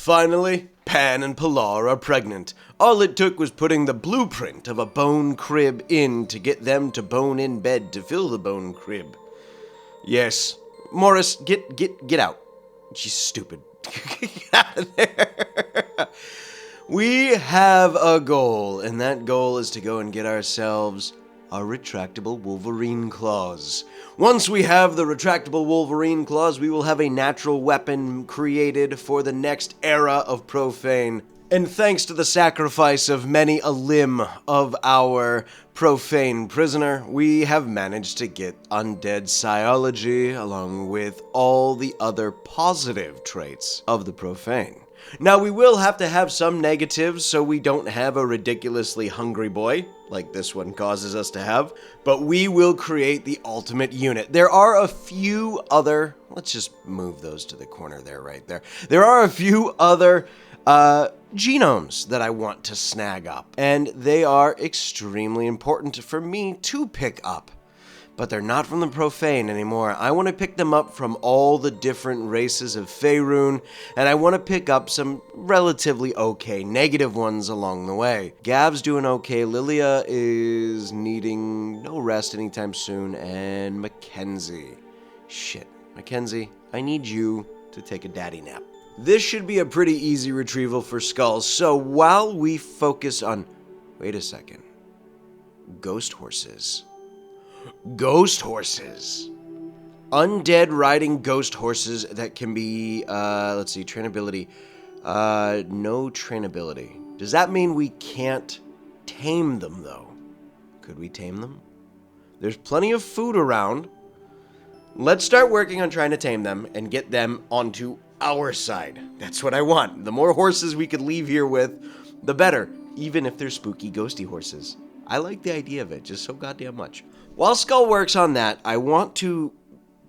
Finally, Pan and Pilar are pregnant. All it took was putting the blueprint of a bone crib in to get them to bone in bed to fill the bone crib. Yes. Morris, get out. She's stupid. Get out of there. We have a goal, and that goal is to go and get ourselves a retractable Wolverine claws. Once we have the retractable Wolverine claws, we will have a natural weapon created for the next era of Profane. And thanks to the sacrifice of many a limb of our Profane prisoner, we have managed to get undead psiology along with all the other positive traits of the Profane. Now, we will have to have some negatives so we don't have a ridiculously hungry boy, like this one causes us to have, but we will create the ultimate unit. There are a few other, let's just move those to the corner there, right there. There are a few other genomes that I want to snag up, and they are extremely important for me to pick up. But they're not from the Profane anymore. I want to pick them up from all the different races of Faerun, and I want to pick up some relatively okay negative ones along the way. Gav's doing okay, Lilia is needing no rest anytime soon, and Mackenzie. Shit, Mackenzie, I need you to take a daddy nap. This should be a pretty easy retrieval for Skulls, so while we focus on... Wait a second. Ghost horses. Ghost horses. Undead riding ghost horses that can be, let's see, trainability. No trainability. Does that mean we can't tame them, though? Could we tame them? There's plenty of food around. Let's start working on trying to tame them and get them onto our side. That's what I want. The more horses we could leave here with, the better. Even if they're spooky, ghosty horses. I like the idea of it just so goddamn much. While Skull works on that, I want to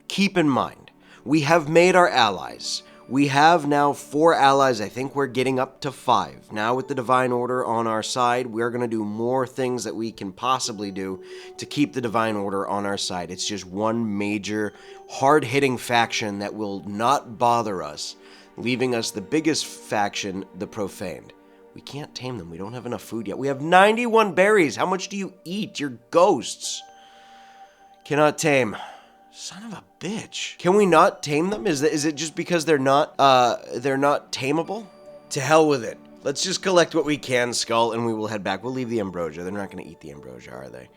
keep in mind, we have made our allies. We have now 4 allies. I think we're getting up to 5. Now with the Divine Order on our side, we're going to do more things that we can possibly do to keep the Divine Order on our side. It's just one major, hard-hitting faction that will not bother us, leaving us the biggest faction, the Profaned. We can't tame them. We don't have enough food yet. We have 91 berries. How much do you eat? You're ghosts. Cannot tame. Son of a bitch. Can we not tame them? Is it just because they're not tameable? To hell with it. Let's just collect what we can, Skull, and we will head back. We'll leave the ambrosia. They're not going to eat the ambrosia, are they?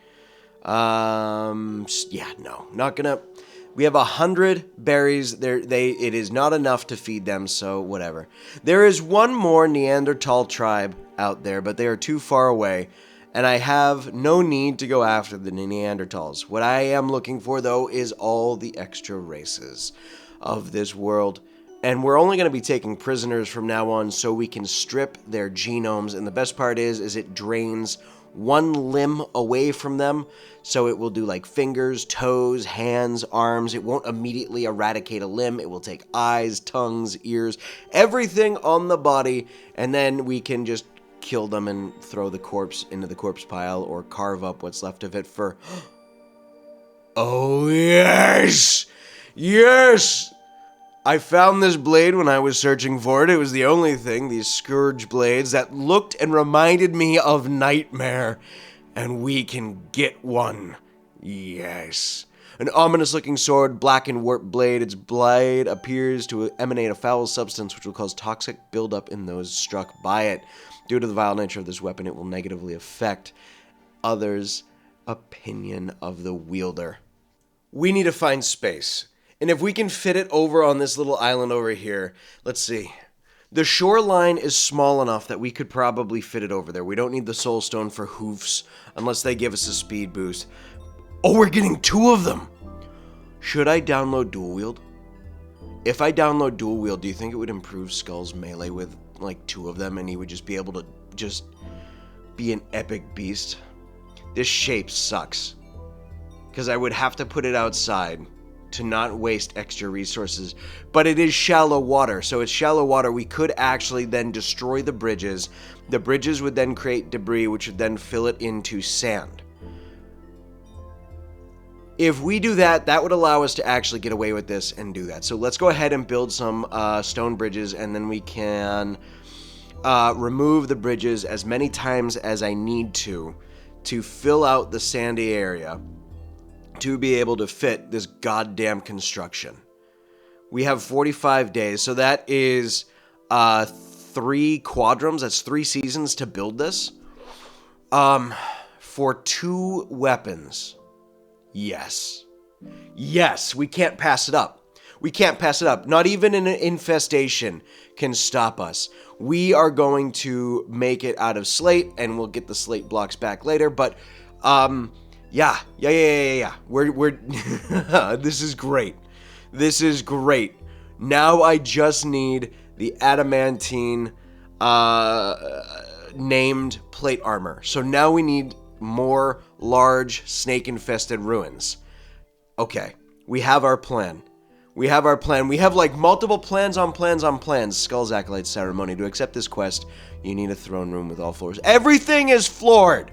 Yeah, no. Not going to... We have 100 berries. It is not enough to feed them, so whatever. There is one more Neanderthal tribe out there, but they are too far away, and I have no need to go after the Neanderthals. What I am looking for, though, is all the extra races of this world, and we're only going to be taking prisoners from now on so we can strip their genomes, and the best part is it drains one limb away from them, so it will do like fingers, toes, hands, arms. It won't immediately eradicate a limb. It will take eyes, tongues, ears, everything on the body, and then we can just kill them and throw the corpse into the corpse pile or carve up what's left of it for... Oh, yes! Yes! I found this blade when I was searching for it. It was the only thing, these scourge blades, that looked and reminded me of Nightmare. And we can get one. Yes. An ominous-looking sword, black and warped blade. Its blade appears to emanate a foul substance which will cause toxic buildup in those struck by it. Due to the vile nature of this weapon, it will negatively affect others' opinion of the wielder. We need to find space. And if we can fit it over on this little island over here, let's see. The shoreline is small enough that we could probably fit it over there. We don't need the soul stone for hoofs unless they give us a speed boost. Oh, we're getting 2 of them. Should I download dual wield? If I download dual wield, do you think it would improve Skull's melee with like 2 of them and he would just be able to just be an epic beast? This shape sucks because I would have to put it outside to not waste extra resources, but it is shallow water, so it's shallow water. We could actually then destroy the bridges. The bridges would then create debris, which would then fill it into sand. If we do that, that would allow us to actually get away with this and do that. So let's go ahead and build some stone bridges, and then we can remove the bridges as many times as I need to fill out the sandy area to be able to fit this goddamn construction. We have 45 days, so that is 3 quadrums. That's 3 seasons to build this. For 2 weapons. Yes. Yes, we can't pass it up. We can't pass it up. Not even an infestation can stop us. We are going to make it out of slate, and we'll get the slate blocks back later, but, yeah. We're this is great. This is great. Now I just need the adamantine, named plate armor. So now we need more large snake-infested ruins. Okay, we have our plan. We have like multiple plans on plans on plans. Skull's Acolyte Ceremony. To accept this quest, you need a throne room with all floors. Everything is floored!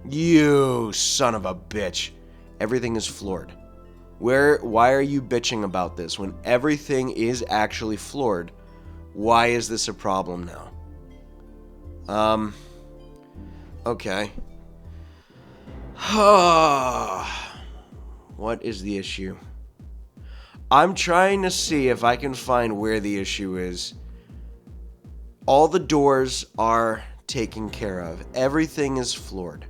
You son of a bitch. Everything is floored. Why are you bitching about this when everything is actually floored? Why is this a problem now? Okay. What is the issue? I'm trying to see if I can find where the issue is. All the doors are taken care of. Everything is floored.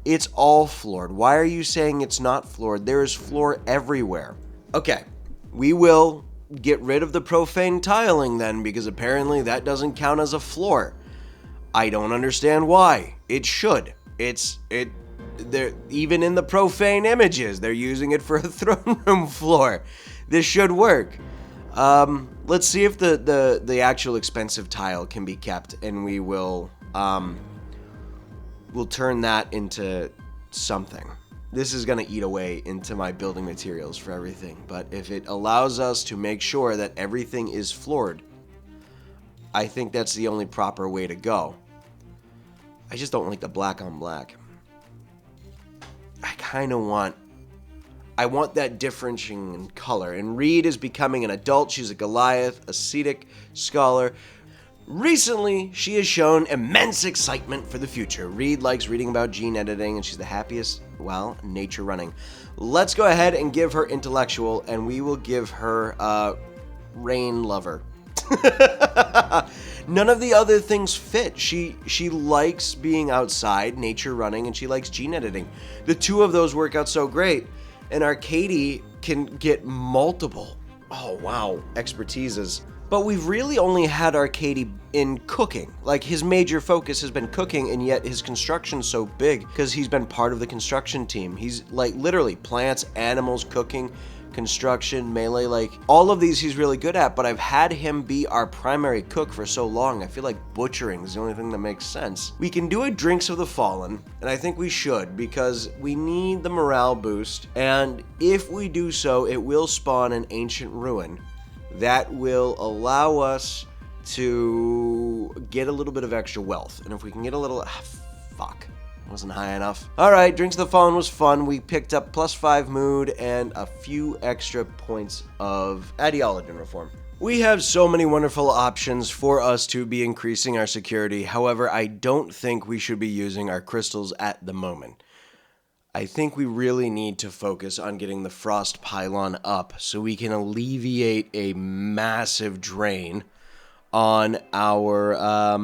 It's all floored. Why are you saying it's not floored? There is floor everywhere. Okay, we will get rid of the profane tiling then, because apparently that doesn't count as a floor. I don't understand why. It should. They're even in the profane images, they're using it for a throne room floor. This should work. Let's see if the actual expensive tile can be kept, and we will we'll turn that into something. This is going to eat away into my building materials for everything, but if it allows us to make sure that everything is floored, I think that's the only proper way to go. I just don't like the black on black. I want that differentiating in color. And Reed is becoming an adult. She's a Goliath, ascetic scholar. Recently, she has shown immense excitement for the future. Reed likes reading about gene editing, and she's the happiest, well, nature running. Let's go ahead and give her intellectual, and we will give her rain lover. None of the other things fit. She likes being outside, nature running, and she likes gene editing. The 2 of those work out so great, and our Katie can get multiple, oh wow, expertises. But we've really only had our Katie in cooking. Like, his major focus has been cooking, and yet his construction's so big because he's been part of the construction team. He's like literally plants, animals, cooking, construction, melee, like all of these he's really good at, but I've had him be our primary cook for so long, I feel like butchering is the only thing that makes sense. We can do a Drinks of the Fallen, and I think we should, because we need the morale boost, and if we do so, it will spawn an ancient ruin that will allow us to get a little bit of extra wealth, and if we can get a little, fuck. Wasn't high enough. Alright, Drinks of the Fallen was fun. We picked up +5 mood and a few extra points of ideology reform. We have so many wonderful options for us to be increasing our security. However, I don't think we should be using our crystals at the moment. I think we really need to focus on getting the frost pylon up so we can alleviate a massive drain on our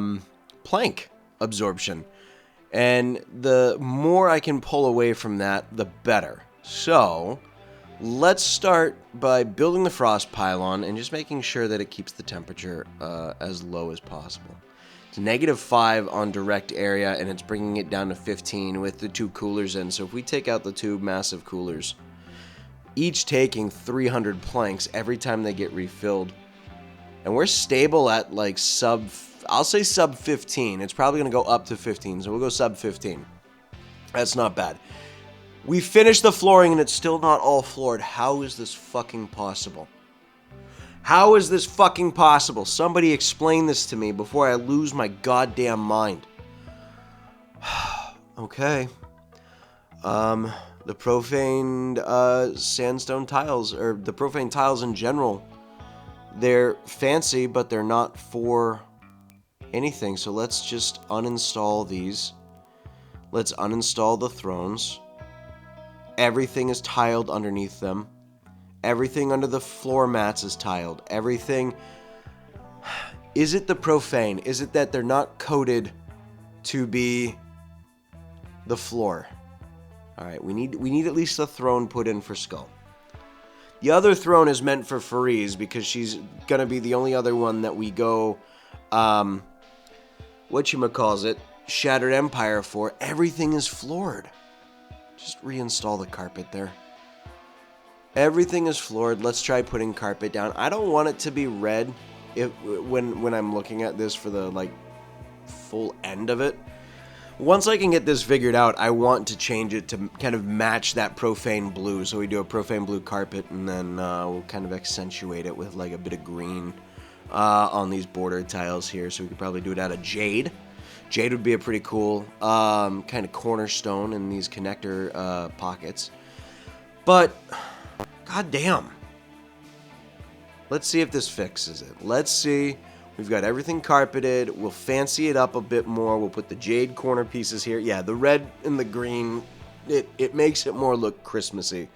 plank absorption. And the more I can pull away from that, the better. So, let's start by building the frost pylon and just making sure that it keeps the temperature as low as possible. It's -5 on direct area, and it's bringing it down to 15 with the 2 coolers in. So if we take out the 2 massive coolers, each taking 300 planks every time they get refilled, and we're stable at like I'll say sub 15. It's probably going to go up to 15, so we'll go sub 15. That's not bad. We finished the flooring and it's still not all floored. How is this fucking possible? How is this fucking possible? Somebody explain this to me before I lose my goddamn mind. Okay. The The profaned sandstone tiles, or the profaned tiles in general, they're fancy, but they're not for anything. So let's just uninstall these. Let's uninstall the thrones. Everything is tiled underneath them. Everything under the floor mats is tiled. Everything... Is it the profane? Is it that they're not coded to be the floor? Alright, we need at least a throne put in for Skull. The other throne is meant for Farise because she's gonna be the only other one that we go, whatchamacallit, Shattered Empire for. Everything is floored. Just reinstall the carpet there. Everything is floored. Let's try putting carpet down. I don't want it to be red when I'm looking at this for the, like, full end of it. Once I can get this figured out, I want to change it to kind of match that profane blue. So we do a profane blue carpet, and then we'll kind of accentuate it with like a bit of green on these border tiles here. So we could probably do it out of jade. Jade would be a pretty cool kind of cornerstone in these connector pockets. But, goddamn. Let's see if this fixes it. Let's see. We've got everything carpeted. We'll fancy it up a bit more. We'll put the jade corner pieces here. Yeah, the red and the green, it makes it more look Christmassy.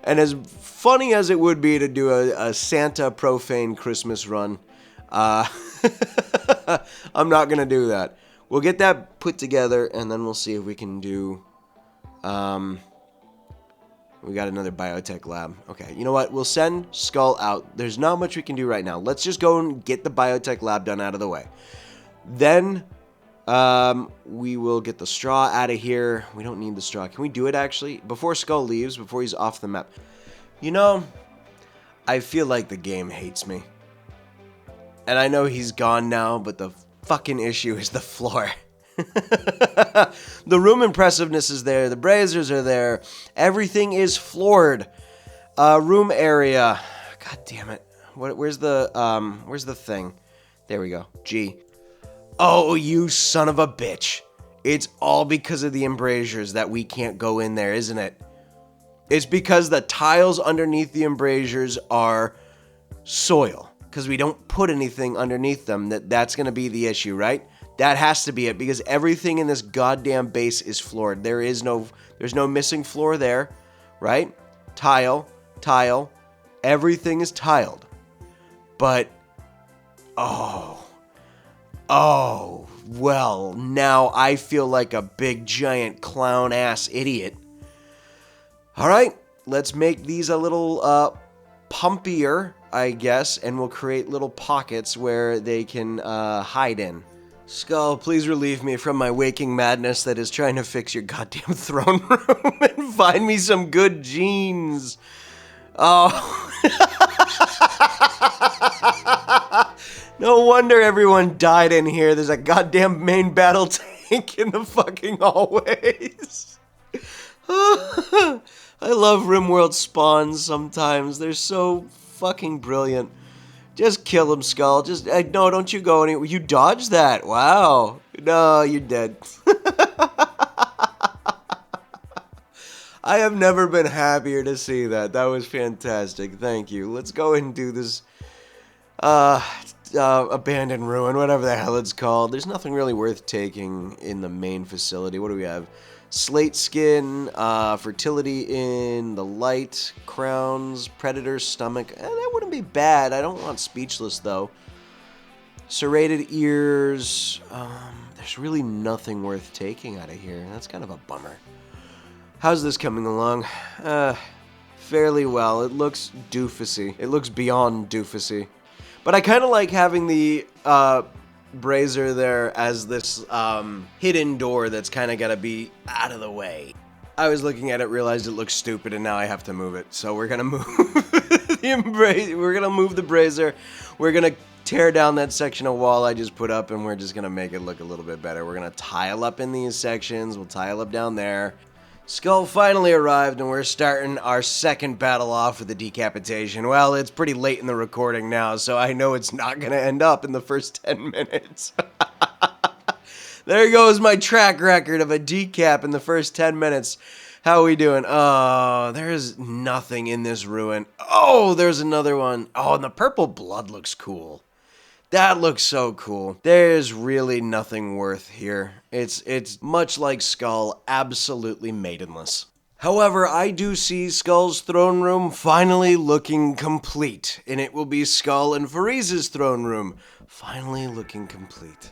And as funny as it would be to do a Santa profane Christmas run, I'm not going to do that. We'll get that put together, and then we'll see if we can do... We got another biotech lab. Okay, you know what? We'll send Skull out. There's not much we can do right now. Let's just go and get the biotech lab done out of the way. Then, we will get the straw out of here. We don't need the straw. Can we do it, actually? Before Skull leaves, before he's off the map. You know, I feel like the game hates me. And I know he's gone now, but the fucking issue is the floor. The room impressiveness is there. The braziers are there. Everything is floored. Room area. God damn it. Where's the thing? There we go. G. Oh, you son of a bitch. It's all because of the embrasures that we can't go in there, isn't it? It's because the tiles underneath the embrasures are soil. Because we don't put anything underneath them. That's going to be the issue, right? That has to be it, because everything in this goddamn base is floored. There's no missing floor there, right? Tile, everything is tiled. But, oh, well, now I feel like a big, giant, clown-ass idiot. Alright, let's make these a little, pumpier, I guess, and we'll create little pockets where they can, hide in. Skull, please relieve me from my waking madness that is trying to fix your goddamn throne room and find me some good genes. Oh. No wonder everyone died in here. There's a goddamn main battle tank in the fucking hallways. I love Rimworld spawns sometimes. They're so fucking brilliant. Just kill him, Skull. Just, no, don't you go anywhere. You dodged that. Wow. No, you're dead. I have never been happier to see that. That was fantastic. Thank you. Let's go ahead and do this, abandoned ruin, whatever the hell it's called. There's nothing really worth taking in the main facility. What do we have? Slate skin, fertility in the light, crowns, predator's stomach. That wouldn't be bad. I don't want speechless, though. Serrated ears. There's really nothing worth taking out of here. That's kind of a bummer. How's this coming along? Fairly well. It looks doofusy. It looks beyond doofusy. But I kind of like having the, brazier there as this hidden door that's kind of got to be out of the way. I was looking at it, realized it looks stupid, and now I have to move it. So we're gonna move we're gonna move the brazier. We're gonna tear down that section of wall I just put up, and we're just gonna make it look a little bit better. We're gonna tile up in these sections. We'll tile up down there. Skull finally arrived, and we're starting our second battle off with the decapitation. Well, it's pretty late in the recording now, so I know it's not going to end up in the first 10 minutes. There goes my track record of a decap in the first 10 minutes. How we doing? Oh, there's nothing in this ruin. Oh, there's another one. Oh, and the purple blood looks cool. That looks so cool. There's really nothing worth here. It's much like Skull, absolutely maidenless. However, I do see Skull's throne room finally looking complete, and it will be Skull and Fariz's throne room finally looking complete.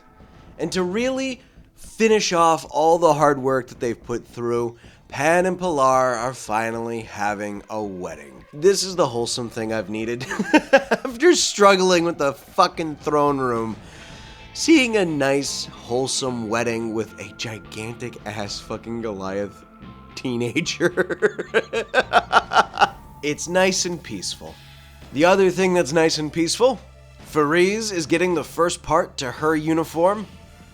And to really finish off all the hard work that they've put through, Pan and Pilar are finally having a wedding. This is the wholesome thing I've needed. After struggling with the fucking throne room, seeing a nice, wholesome wedding with a gigantic ass fucking Goliath teenager. It's nice and peaceful. The other thing that's nice and peaceful, Fariz is getting the first part to her uniform,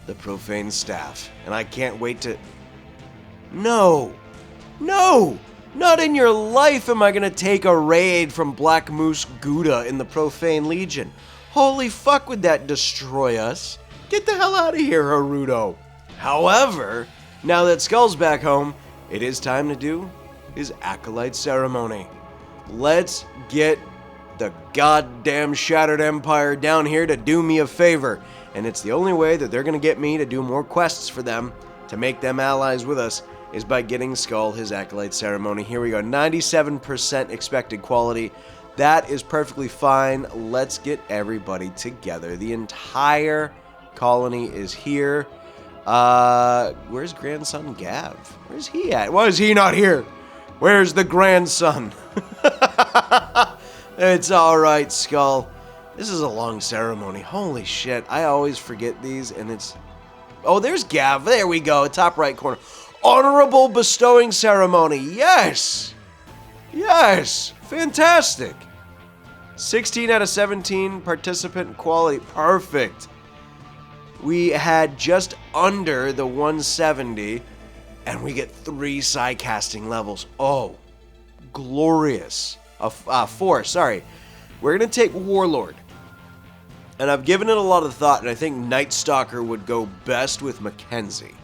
the Profaned staff. And I can't wait to... No! Not in your life am I gonna take a raid from Black Moose Gouda in the Profane Legion. Holy fuck, would that destroy us? Get the hell out of here, Haruto. However, now that Skull's back home, it is time to do his Acolyte ceremony. Let's get the goddamn Shattered Empire down here to do me a favor. And it's the only way that they're gonna get me to do more quests for them, to make them allies with us, is by getting Skull his Acolyte ceremony. Here we go, 97% expected quality. That is perfectly fine. Let's get everybody together. The entire colony is here. Where's grandson Gav? Where's he at? Why is he not here? Where's the grandson? It's alright, Skull. This is a long ceremony. Holy shit. I always forget these, and it's... Oh, there's Gav. There we go. Top right corner. Honorable bestowing ceremony. Yes! Yes! Fantastic! 16 out of 17 participant quality. Perfect. We had just under the 170, and we get 3 psi-casting levels. Oh, glorious. 4, sorry. We're going to take Warlord. And I've given it a lot of thought, and I think Night Stalker would go best with Mackenzie.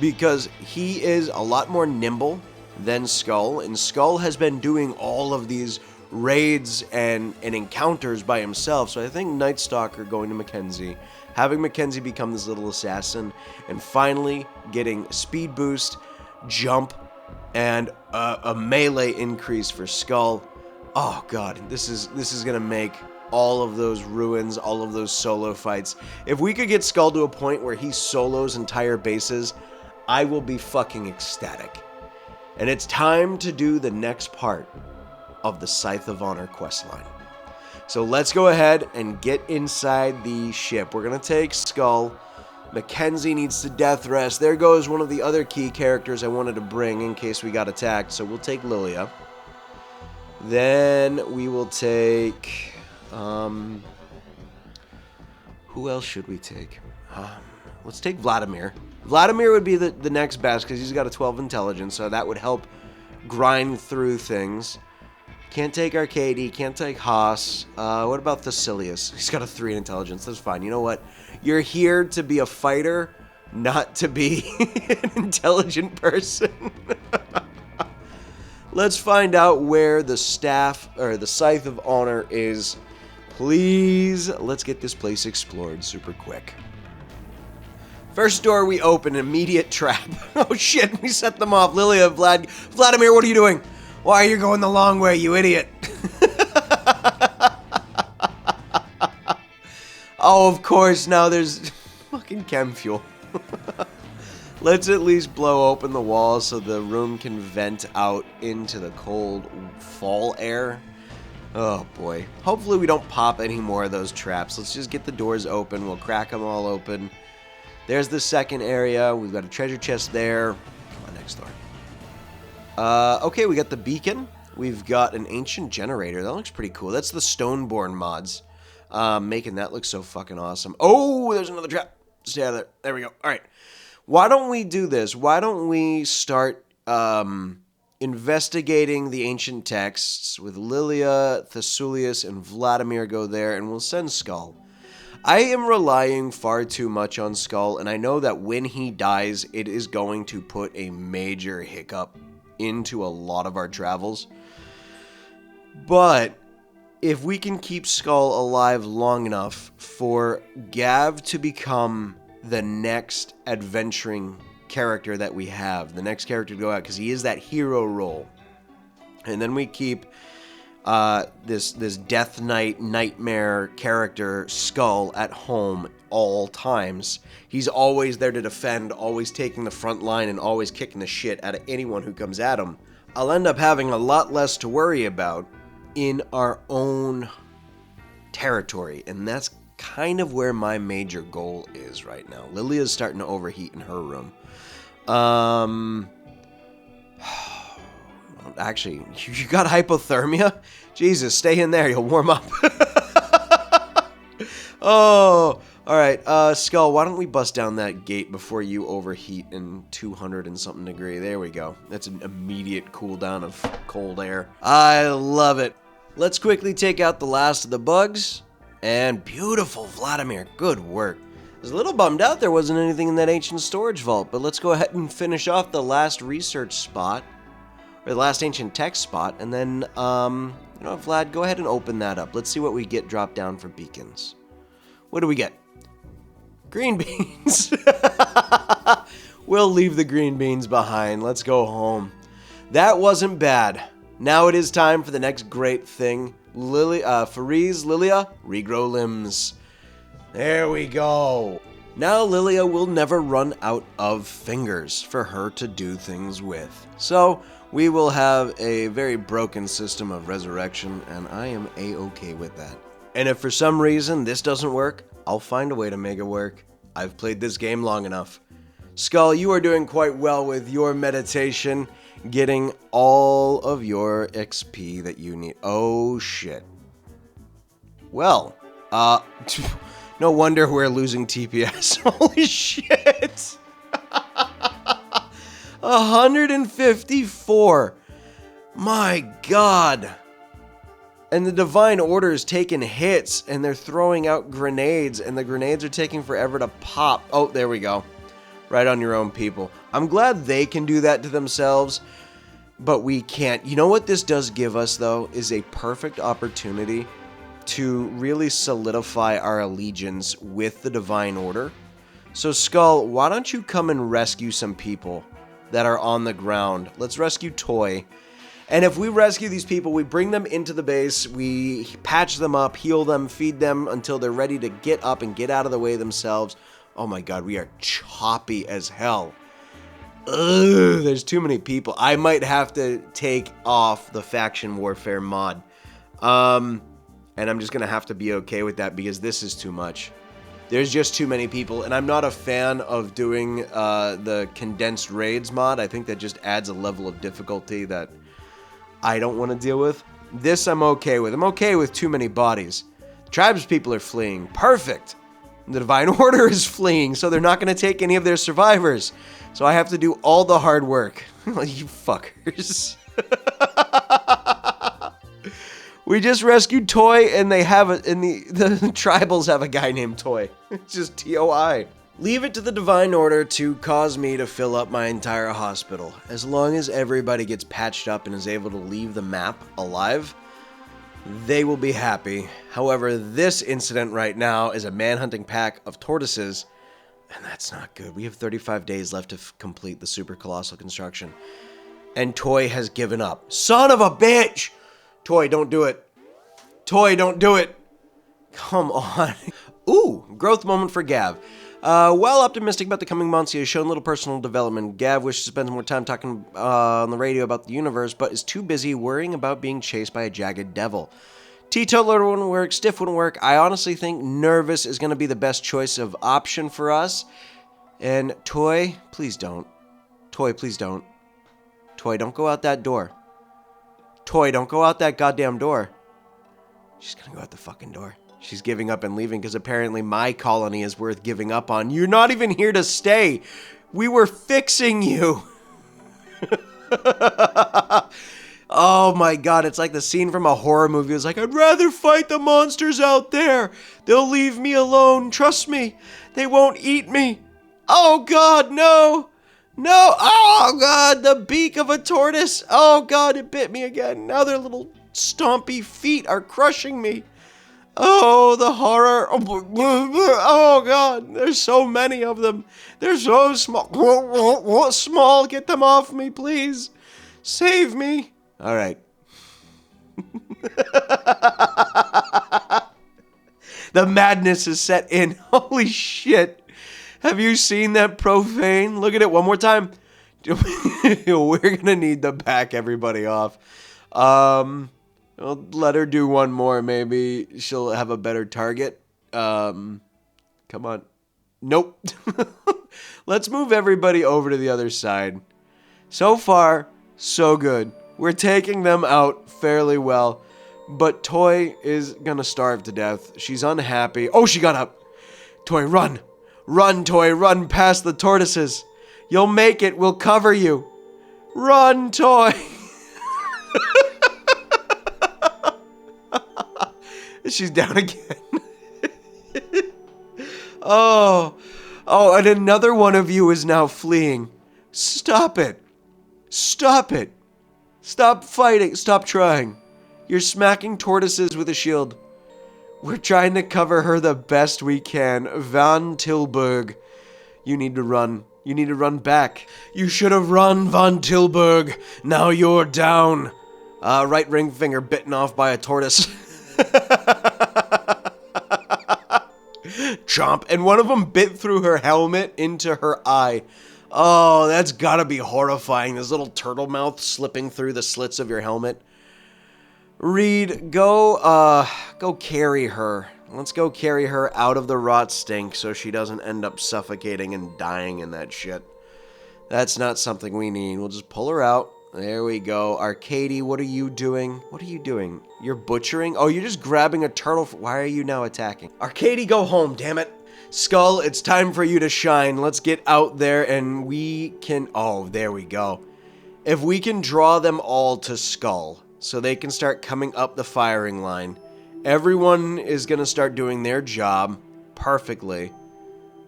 Because he is a lot more nimble than Skull, and Skull has been doing all of these raids and encounters by himself, so I think Night Stalker going to Mackenzie, having Mackenzie become this little assassin, and finally getting speed boost, jump, and a melee increase for Skull. Oh god, this is gonna make all of those ruins, all of those solo fights. If we could get Skull to a point where he solos entire bases, I will be fucking ecstatic. And it's time to do the next part of the Scythe of Honor questline. So let's go ahead and get inside the ship. We're going to take Skull. Mackenzie needs to death rest. There goes one of the other key characters I wanted to bring in case we got attacked. So we'll take Lilia. Then we will take... who else should we take? Let's take Vladimir. Vladimir would be the next best because he's got a 12 intelligence, so that would help grind through things. Can't take Arcady, can't take Haas. What about Thessilius? He's got a 3 in intelligence, that's fine. You know what? You're here to be a fighter, not to be an intelligent person. Let's find out where the staff, or the Scythe of Honor is. Please, let's get this place explored super quick. First door we open, immediate trap. Oh shit, we set them off. Lilia, Vladimir, what are you doing? Why are you going the long way, you idiot? Oh, of course, now there's fucking chem fuel. Let's at least blow open the walls so the room can vent out into the cold fall air. Oh boy. Hopefully we don't pop any more of those traps. Let's just get the doors open. We'll crack them all open. There's the second area. We've got a treasure chest there. Come on, next door. Okay, we got the beacon. We've got an ancient generator. That looks pretty cool. That's the Stoneborn mods. Making that look so fucking awesome. Oh, there's another trap. Stay out of there. There we go. All right. Why don't we do this? Why don't we start investigating the ancient texts with Lilia, Thessilius, and Vladimir go there, and we'll send Skull. I am relying far too much on Skull, and I know that when he dies, it is going to put a major hiccup into a lot of our travels. But if we can keep Skull alive long enough for Gav to become the next adventuring character that we have, the next character to go out, because he is that hero role, and then we keep this Death Knight nightmare character Skull at home all times. He's always there to defend, always taking the front line, and always kicking the shit out of anyone who comes at him. I'll end up having a lot less to worry about in our own territory, and that's kind of where my major goal is right now. Lilia's starting to overheat in her room. Actually, you got hypothermia? Jesus, stay in there, you'll warm up. Oh, alright, Skull, why don't we bust down that gate before you overheat in 200 and something degree? There we go. That's an immediate cooldown of cold air. I love it. Let's quickly take out the last of the bugs. And beautiful, Vladimir. Good work. I was a little bummed out there wasn't anything in that ancient storage vault, but let's go ahead and finish off the last research spot, or the last ancient text spot, and then, you know, Vlad, go ahead and open that up. Let's see what we get dropped down for beacons. What do we get? Green beans. We'll leave the green beans behind. Let's go home. That wasn't bad. Now it is time for the next great thing. Fariz, Lilia, regrow limbs. There we go. Now Lilia will never run out of fingers for her to do things with. So we will have a very broken system of resurrection, and I am a-okay with that. And if for some reason this doesn't work, I'll find a way to make it work. I've played this game long enough. Skull, you are doing quite well with your meditation, getting all of your XP that you need. Oh, shit. Well, no wonder we're losing TPS. Holy shit. 154. My God. And the Divine Order is taking hits, and they're throwing out grenades, and the grenades are taking forever to pop. Oh, there we go. Right on your own people. I'm glad they can do that to themselves, but we can't. You know what this does give us, though, is a perfect opportunity to really solidify our allegiance with the Divine Order. So, Skull, why don't you come and rescue some people that are on the ground? Let's rescue Toy. And if we rescue these people, we bring them into the base, we patch them up, heal them, feed them until they're ready to get up and get out of the way themselves. Oh my God, we are choppy as hell. Ugh, there's too many people. I might have to take off the faction warfare mod. And I'm just going to have to be okay with that because this is too much. There's just too many people, and I'm not a fan of doing the condensed raids mod. I think that just adds a level of difficulty that I don't want to deal with. This I'm okay with. I'm okay with too many bodies. Tribes people are fleeing. Perfect. The Divine Order is fleeing, so they're not going to take any of their survivors. So I have to do all the hard work. You fuckers. We just rescued Toy, and they have it. And the tribals have a guy named Toy. It's just TOI. Leave it to the Divine Order to cause me to fill up my entire hospital. As long as everybody gets patched up and is able to leave the map alive, they will be happy. However, this incident right now is a manhunting pack of tortoises, and that's not good. We have 35 days left to complete the super colossal construction. And Toy has given up. Son of a bitch! Toy, don't do it. Toy, don't do it. Come on. Ooh, growth moment for Gav. While optimistic about the coming months, he has shown little personal development. Gav wishes to spend more time talking on the radio about the universe, but is too busy worrying about being chased by a jagged devil. Teetotaler wouldn't work, stiff wouldn't work. I honestly think nervous is going to be the best choice of option for us. And Toy, please don't. Toy, please don't. Toy, don't go out that door. Toy, don't go out that goddamn door. She's gonna go out the fucking door. She's giving up and leaving because apparently my colony is worth giving up on. You're not even here to stay. We were fixing you. Oh my god, it's like the scene from a horror movie. It's like, I'd rather fight the monsters out there. They'll leave me alone. Trust me. They won't eat me. Oh god, no. No. Oh god, the beak of a tortoise. Oh god, it bit me again. Now their little stompy feet are crushing me. Oh, the horror. Oh god, there's so many of them. They're so small. Small, get them off me, please. Save me. All right. The madness is set in. Holy shit. Have you seen that Profaned? Look at it one more time. We're going to need to back everybody off. I'll let her do one more. Maybe she'll have a better target. Come on. Nope. Let's move everybody over to the other side. So far, so good. We're taking them out fairly well, but Toy is gonna starve to death. She's unhappy. Oh, she got up. Toy, run. Run, Toy, run past the tortoises. You'll make it. We'll cover you. Run, Toy. She's down again. Oh, and another one of you is now fleeing. Stop it. Stop it. Stop fighting. Stop trying. You're smacking tortoises with a shield. We're trying to cover her the best we can. Van Tilburg. You need to run. You need to run back. You should have run, Van Tilburg. Now you're down. Right ring finger bitten off by a tortoise. Chomp. And one of them bit through her helmet into her eye. Oh, that's gotta be horrifying. This little turtle mouth slipping through the slits of your helmet. Reed, go carry her. Let's go carry her out of the rot stink so she doesn't end up suffocating and dying in that shit. That's not something we need. We'll just pull her out. There we go. Arcady, what are you doing? What are you doing? You're butchering? Oh, you're just grabbing a turtle. Why are you now attacking? Arcady, go home, damn it. Skull, it's time for you to shine. Let's get out there and we can... Oh, there we go. If we can draw them all to Skull so they can start coming up the firing line, everyone is going to start doing their job perfectly.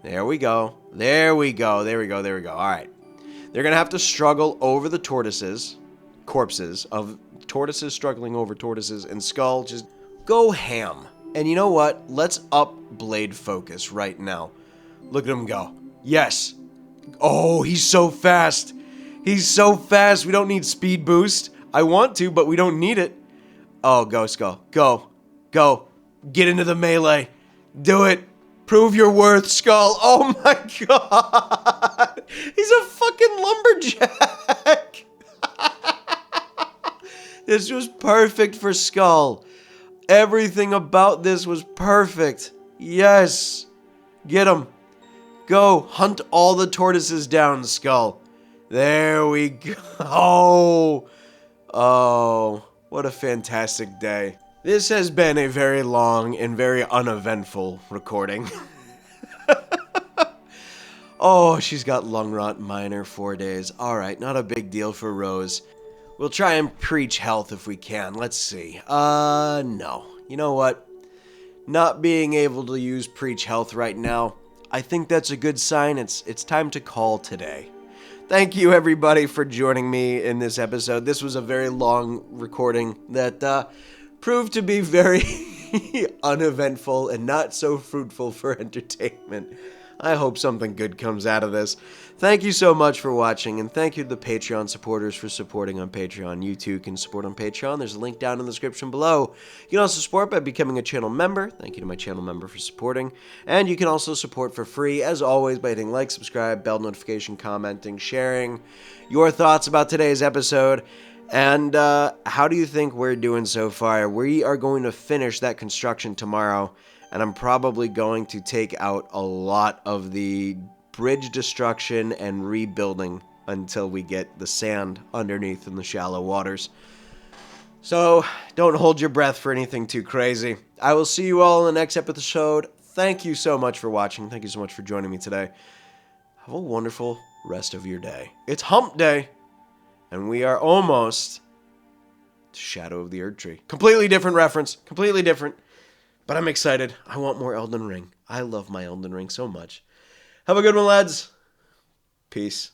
There we go. There we go. There we go. There we go. All right. They're going to have to struggle over the tortoises. Corpses of tortoises struggling over tortoises, and Skull just go ham. And you know what? Let's up blade focus right now. Look at him go. Yes. Oh, he's so fast. He's so fast. We don't need speed boost. I want to, but we don't need it. Oh, go, Skull. Go. Go. Get into the melee. Do it. Prove your worth, Skull. Oh my god. He's a fucking lumberjack. This was perfect for Skull. Everything about this was perfect. Yes. Get him. Go. Hunt all the tortoises down, Skull. There we go. Oh, what a fantastic day. This has been a very long and very uneventful recording. Oh, she's got lung rot minor 4 days. Alright, not a big deal for Rose. We'll try and preach health if we can. Let's see. No. You know what? Not being able to use preach health right now, I think that's a good sign. It's time to call today. Thank you, everybody, for joining me in this episode. This was a very long recording that proved to be very uneventful and not so fruitful for entertainment. I hope something good comes out of this. Thank you so much for watching, and thank you to the Patreon supporters for supporting on Patreon. You too can support on Patreon. There's a link down in the description below. You can also support by becoming a channel member. Thank you to my channel member for supporting. And you can also support for free, as always, by hitting like, subscribe, bell notification, commenting, sharing your thoughts about today's episode. And how do you think we're doing so far? We are going to finish that construction tomorrow, and I'm probably going to take out a lot of the bridge destruction and rebuilding until we get the sand underneath in the shallow waters. So, don't hold your breath for anything too crazy. I will see you all in the next episode. Thank you so much for watching. Thank you so much for joining me today. Have a wonderful rest of your day. It's hump day, and we are almost Shadow of the Erd Tree. Completely different reference. Completely different. But I'm excited. I want more Elden Ring. I love my Elden Ring so much. Have a good one, lads. Peace.